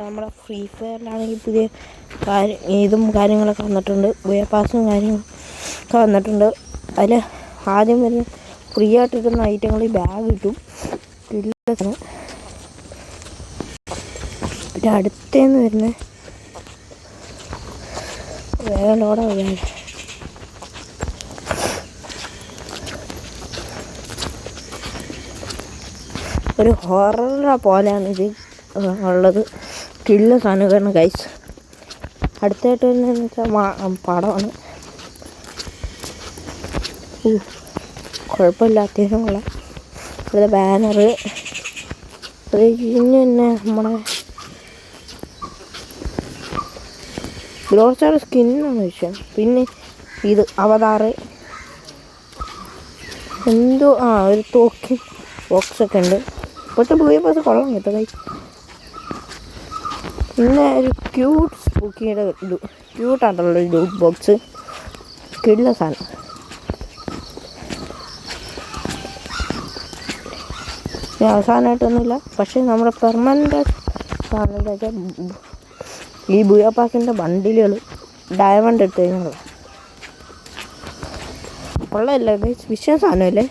നമ്മുടെ ഫ്രീ ഫയറിലാണെങ്കിൽ പുതിയ ഇതും കാര്യങ്ങളൊക്കെ വന്നിട്ടുണ്ട്. ബുയ പാസും കാര്യങ്ങളൊക്കെ വന്നിട്ടുണ്ട്. അതിൽ ആദ്യം വരുന്ന ഫ്രീ ആയിട്ട് കിട്ടുന്ന ഐറ്റങ്ങളിൽ ബാഗ് കിട്ടും. പിന്നെ അടുത്തേന്ന് വരുന്ന വേഗം ലോഡാ വരിക. ഒരു ഹൊറർ പോലെയാണ് ഇത് ഉള്ളത്. കില്ല സാധനമാണ് ഗൈസ്. അടുത്തായിട്ട് വരുന്നതെന്ന് വെച്ചാൽ പടമാണ്. കുഴപ്പമില്ല, അത്യാവശ്യം കൊള്ളാം. ഇവിടെ ബാനറ് പിന്നെ നമ്മുടെ ഗ്ലോസ്റ്റാർ സ്കിന്നാണ് വിഷയം. പിന്നെ ഇത് അവതാറ് എന്തോ ഒരു തോക്കി ബോക്സൊക്കെ ഉണ്ട്. ഇപ്പോഴത്തെ ബുയ പാസ് കൊള്ളാം കേട്ടോ ഗൈസ്. പിന്നെ ഒരു ക്യൂട്ട് സ്പൂക്കിയുടെ ക്യൂട്ടായിട്ടുള്ള ഒരു ലൂട്ട് ബോക്സ് കില്ല സാധനം. അവസാനമായിട്ടൊന്നുമില്ല, പക്ഷേ നമ്മുടെ പെർമനൻ്റ് സാധനങ്ങളൊക്കെ ഈ ബുയ പാസിൻ്റെ ബണ്ടിലുകൾ ഡയമണ്ട് എടുത്ത് കഴിഞ്ഞാൽ കൊള്ളമില്ല ഗൈസ്. വിഷയം സാധനമല്ലേ.